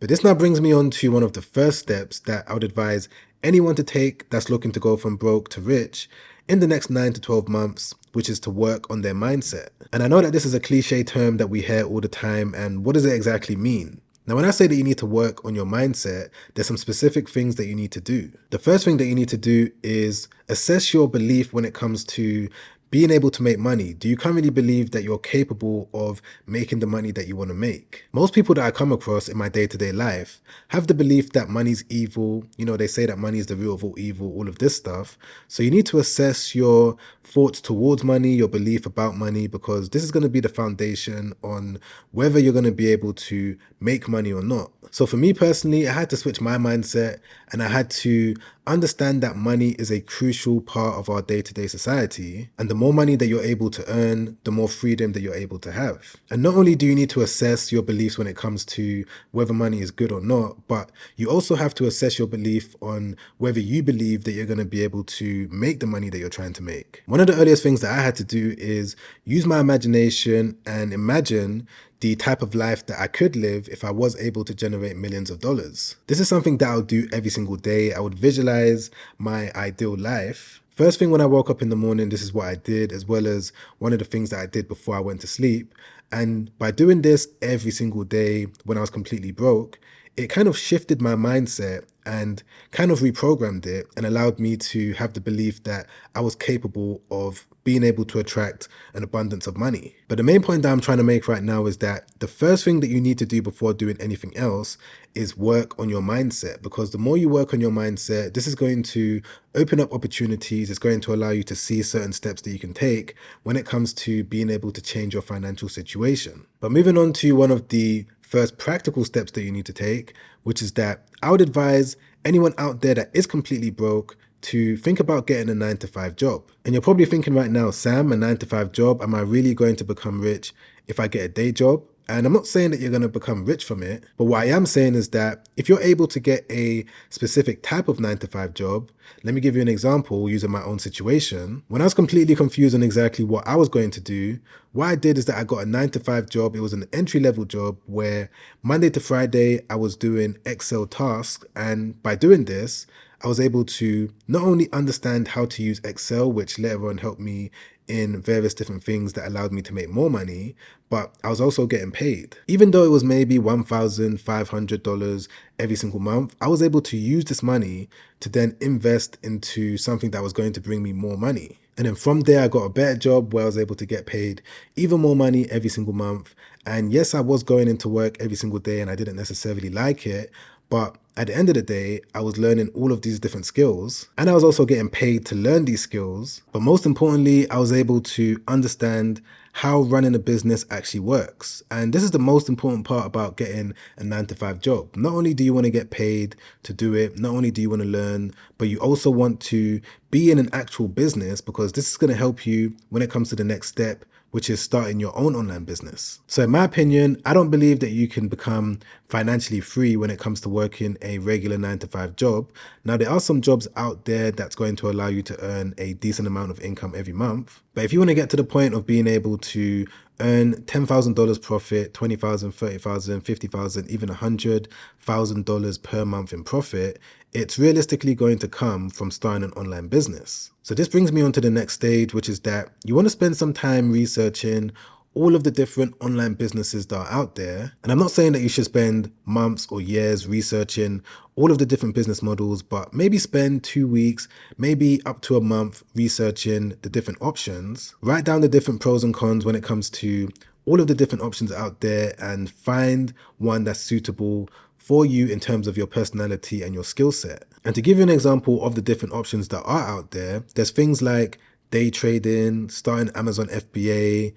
But this now brings me on to one of the first steps that I would advise anyone to take that's looking to go from broke to rich in the next 9 to 12 months, which is to work on their mindset. And I know that this is a cliche term that we hear all the time, and what does it exactly mean? Now, when I say that you need to work on your mindset, there's some specific things that you need to do. The first thing that you need to do is assess your belief when it comes to being able to make money. Do you currently believe that you're capable of making the money that you want to make? Most people that I come across in my day-to-day life have the belief that money's evil. They say that money is the root of all evil, all of this stuff. So you need to assess your thoughts towards money, your belief about money, because this is going to be the foundation on whether you're going to be able to make money or not. So for me personally, I had to switch my mindset and I had to understand that money is a crucial part of our day-to-day society. And the more money that you're able to earn, the more freedom that you're able to have. And not only do you need to assess your beliefs when it comes to whether money is good or not, but you also have to assess your belief on whether you believe that you're going to be able to make the money that you're trying to make. One of the earliest things that I had to do is use my imagination and imagine the type of life that I could live if I was able to generate millions of dollars. This is something that I would do every single day. I would visualize my ideal life. First thing when I woke up in the morning, this is what I did, as well as one of the things that I did before I went to sleep. And by doing this every single day when I was completely broke, it kind of shifted my mindset and kind of reprogrammed it and allowed me to have the belief that I was capable of being able to attract an abundance of money. But the main point that I'm trying to make right now is that the first thing that you need to do before doing anything else is work on your mindset, because the more you work on your mindset, this is going to open up opportunities. It's going to allow you to see certain steps that you can take when it comes to being able to change your financial situation. But moving on to one of the first practical steps that you need to take, which is that I would advise anyone out there that is completely broke to think about getting a 9-to-5 job. And you're probably thinking right now, Sam, a 9-to-5 job, am I really going to become rich if I get a day job? And I'm not saying that you're going to become rich from it, but what I am saying is that if you're able to get a specific type of 9-to-5 job, let me give you an example using my own situation. When I was completely confused on exactly what I was going to do, what I did is that I got a 9-to-5 job. It was an entry-level job where Monday to Friday I was doing Excel tasks, and by doing this, I was able to not only understand how to use Excel, which later on helped me in various different things that allowed me to make more money, but I was also getting paid. Even though it was maybe $1,500 every single month, I was able to use this money to then invest into something that was going to bring me more money. And then from there, I got a better job where I was able to get paid even more money every single month. And yes, I was going into work every single day and I didn't necessarily like it, but at the end of the day, I was learning all of these different skills and I was also getting paid to learn these skills. But most importantly, I was able to understand how running a business actually works. And this is the most important part about getting a 9-to-5 job. Not only do you want to get paid to do it, not only do you want to learn, but you also want to be in an actual business, because this is going to help you when it comes to the next step, which is starting your own online business. So in my opinion, I don't believe that you can become financially free when it comes to working a regular 9-to-5 job. Now, there are some jobs out there that's going to allow you to earn a decent amount of income every month. But if you want to get to the point of being able to earn $10,000 profit, $20,000, $30,000, $50,000, even $100,000 per month in profit, it's realistically going to come from starting an online business. So this brings me on to the next stage, which is that you want to spend some time researching all of the different online businesses that are out there. And I'm not saying that you should spend months or years researching all of the different business models, but maybe spend 2 weeks, maybe up to a month researching the different options. Write down the different pros and cons when it comes to all of the different options out there and find one that's suitable for you in terms of your personality and your skill set. And to give you an example of the different options that are out there, there's things like day trading, starting Amazon FBA,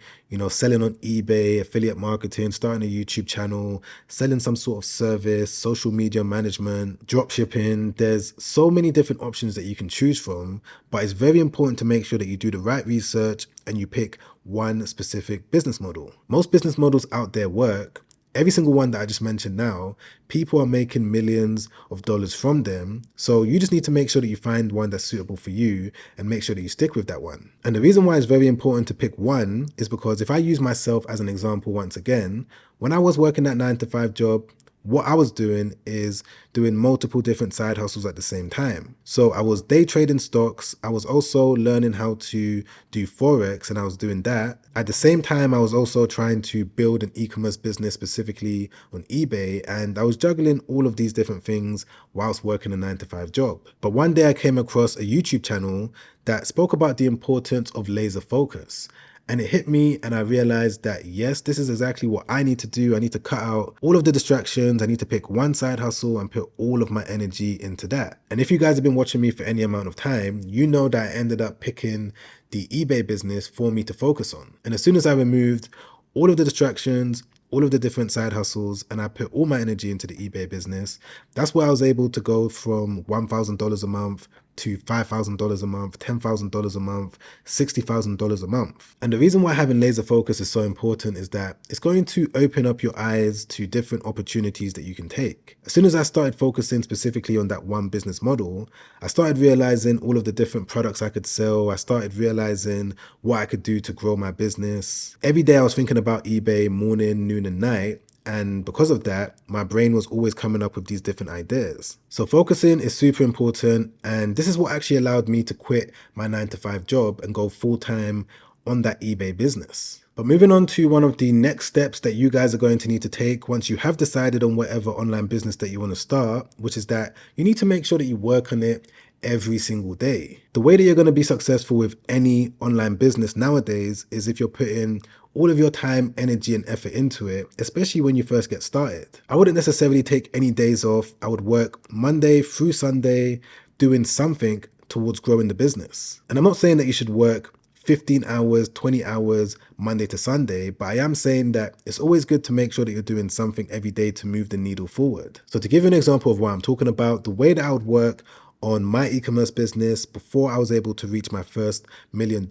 selling on eBay, affiliate marketing, starting a YouTube channel, selling some sort of service, social media management, drop shipping. There's so many different options that you can choose from, but it's very important to make sure that you do the right research and you pick one specific business model. Most business models out there work. Every single one that I just mentioned now, people are making millions of dollars from them. So you just need to make sure that you find one that's suitable for you and make sure that you stick with that one. And the reason why it's very important to pick one is because if I use myself as an example once again, when I was working that 9-to-5 job, what I was doing is doing multiple different side hustles at the same time. So I was day trading stocks. I was also learning how to do Forex, and I was doing that. At the same time, I was also trying to build an e-commerce business specifically on eBay, and I was juggling all of these different things whilst working a 9-to-5 job. But one day I came across a YouTube channel that spoke about the importance of laser focus. And it hit me, and I realized that yes, this is exactly what I need to do. I need to cut out all of the distractions. I need to pick one side hustle and put all of my energy into that. And if you guys have been watching me for any amount of time, you know that I ended up picking the eBay business for me to focus on. And as soon as I removed all of the distractions, all of the different side hustles, and I put all my energy into the eBay business, that's where I was able to go from $1,000 a month to $5,000 a month, $10,000 a month, $60,000 a month. And the reason why having laser focus is so important is that it's going to open up your eyes to different opportunities that you can take. As soon as I started focusing specifically on that one business model, I started realizing all of the different products I could sell. I started realizing what I could do to grow my business. Every day I was thinking about eBay morning, noon, and night. And because of that, my brain was always coming up with these different ideas. So focusing is super important. And this is what actually allowed me to quit my 9-to-5 job and go full-time on that eBay business. But moving on to one of the next steps that you guys are going to need to take once you have decided on whatever online business that you want to start, which is that you need to make sure that you work on it every single day. The way that you're going to be successful with any online business nowadays is if you're putting all of your time, energy, and effort into it, especially when you first get started. I wouldn't necessarily take any days off. I would work Monday through Sunday doing something towards growing the business. And I'm not saying that you should work 15 hours, 20 hours, Monday to Sunday, but I am saying that it's always good to make sure that you're doing something every day to move the needle forward. So to give you an example of what I'm talking about, the way that I would work on my e-commerce business before I was able to reach my first $1 million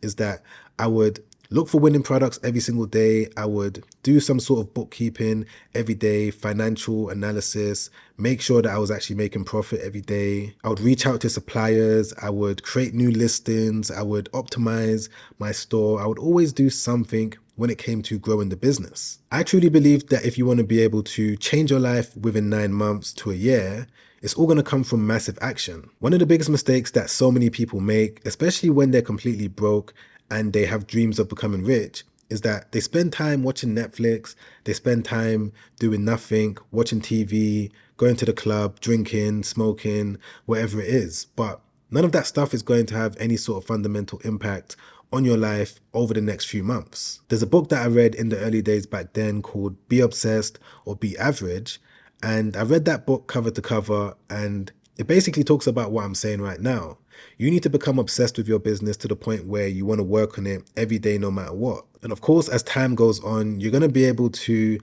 is that I would look for winning products every single day. I would do some sort of bookkeeping every day, financial analysis, make sure that I was actually making profit every day. I would reach out to suppliers. I would create new listings. I would optimize my store. I would always do something when it came to growing the business. I truly believe that if you want to be able to change your life within 9 months to a year, it's all going to come from massive action. One of the biggest mistakes that so many people make, especially when they're completely broke and they have dreams of becoming rich, is that they spend time watching Netflix, they spend time doing nothing, watching TV, going to the club, drinking, smoking, whatever it is. But none of that stuff is going to have any sort of fundamental impact on your life over the next few months. There's a book that I read in the early days back then called Be Obsessed or Be Average. And I read that book cover to cover, and it basically talks about what I'm saying right now. You need to become obsessed with your business to the point where you want to work on it every day, no matter what. And of course, as time goes on, you're going to be able to,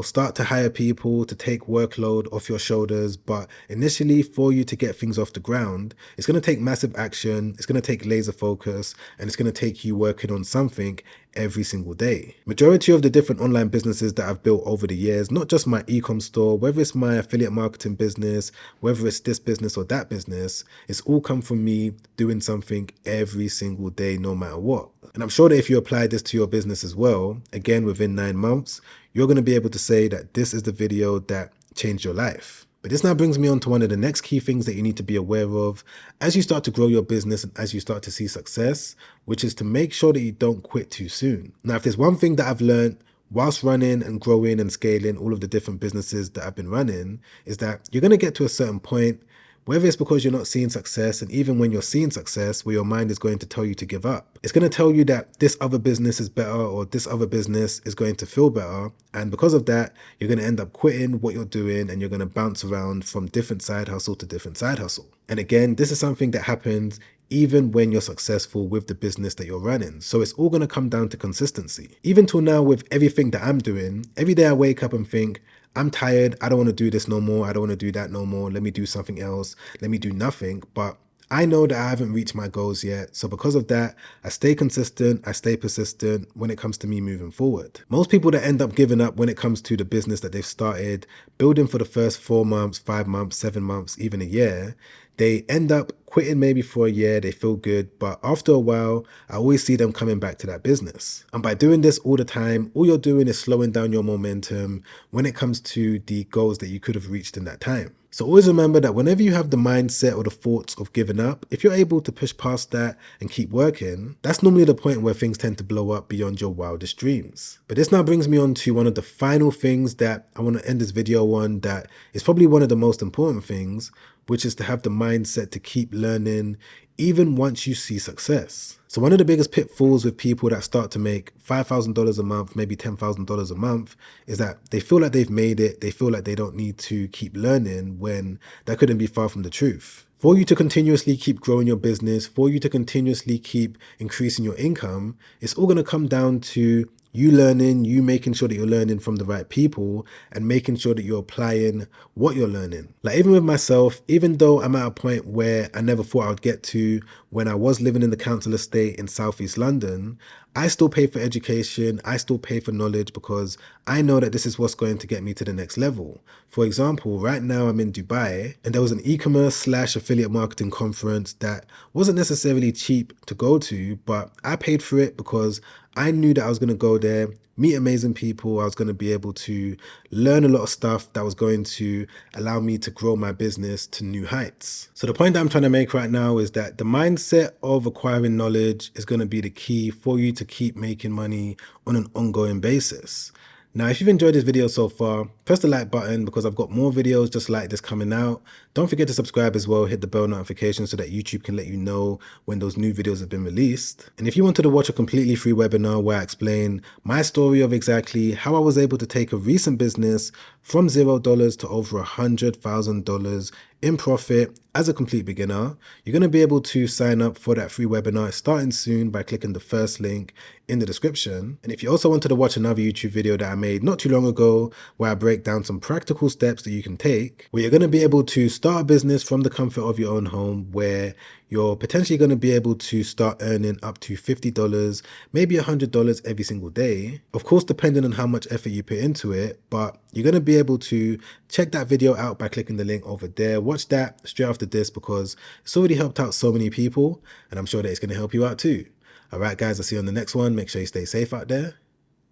start to hire people to take workload off your shoulders. But initially, for you to get things off the ground, it's going to take massive action. It's going to take laser focus, and it's going to take you working on something every single day. Majority of the different online businesses that I've built over the years, not just my e-com store, whether it's my affiliate marketing business, whether it's this business or that business, it's all come from me doing something every single day, no matter what. And I'm sure that if you apply this to your business as well, again, within 9 months, you're going to be able to say that this is the video that changed your life. But this now brings me on to one of the next key things that you need to be aware of as you start to grow your business and as you start to see success, which is to make sure that you don't quit too soon. Now, if there's one thing that I've learned whilst running and growing and scaling all of the different businesses that I've been running, is that you're going to get to a certain point, whether it's because you're not seeing success, and even when you're seeing success, where your mind is going to tell you to give up. It's going to tell you that this other business is better, or this other business is going to feel better. And because of that, you're going to end up quitting what you're doing, and you're going to bounce around from different side hustle to different side hustle. And again, this is something that happens even when you're successful with the business that you're running. So it's all going to come down to consistency. Even till now, with everything that I'm doing, every day I wake up and think, I'm tired, I don't want to do this no more, I don't want to do that no more, let me do something else, let me do nothing. But I know that I haven't reached my goals yet. So because of that, I stay consistent, I stay persistent when it comes to me moving forward. Most people that end up giving up when it comes to the business that they've started, building for the first 4 months, 5 months, 7 months, even a year, They end up quitting maybe for a year, they feel good, but after a while, I always see them coming back to that business. And by doing this all the time, all you're doing is slowing down your momentum when it comes to the goals that you could have reached in that time. So always remember that whenever you have the mindset or the thoughts of giving up, if you're able to push past that and keep working, that's normally the point where things tend to blow up beyond your wildest dreams. But this now brings me on to one of the final things that I want to end this video on, that is probably one of the most important things, which is to have the mindset to keep learning even once you see success. So one of the biggest pitfalls with people that start to make $5,000 a month, maybe $10,000 a month, is that they feel like they've made it. They feel like they don't need to keep learning, when that couldn't be far from the truth. For you to continuously keep growing your business, for you to continuously keep increasing your income, it's all going to come down to you learning, you making sure that you're learning from the right people and making sure that you're applying what you're learning. Like even with myself, even though I'm at a point where I never thought I would get to when I was living in the council estate in Southeast London, I still pay for education, I still pay for knowledge, because I know that this is what's going to get me to the next level. For example, right now I'm in Dubai, and there was an e-commerce / affiliate marketing conference that wasn't necessarily cheap to go to, but I paid for it because I knew that I was going to go there, meet amazing people. I was going to be able to learn a lot of stuff that was going to allow me to grow my business to new heights. So the point that I'm trying to make right now is that the mindset of acquiring knowledge is going to be the key for you to keep making money on an ongoing basis. Now, if you've enjoyed this video so far, press the like button, because I've got more videos just like this coming out. Don't forget to subscribe as well, hit the bell notification so that YouTube can let you know when those new videos have been released. And if you wanted to watch a completely free webinar where I explain my story of exactly how I was able to take a recent business from $0 to over $100,000 in profit as a complete beginner, you're going to be able to sign up for that free webinar starting soon by clicking the first link in the description. And if you also wanted to watch another YouTube video that I made not too long ago, where I break down some practical steps that you can take, where you're going to be able to start a business from the comfort of your own home, where you're potentially going to be able to start earning up to $50, maybe $100 every single day. Of course, depending on how much effort you put into it, but you're going to be able to check that video out by clicking the link over there. Watch that straight after this, because it's already helped out so many people, and I'm sure that it's going to help you out too. All right, guys, I'll see you on the next one. Make sure you stay safe out there.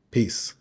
Peace.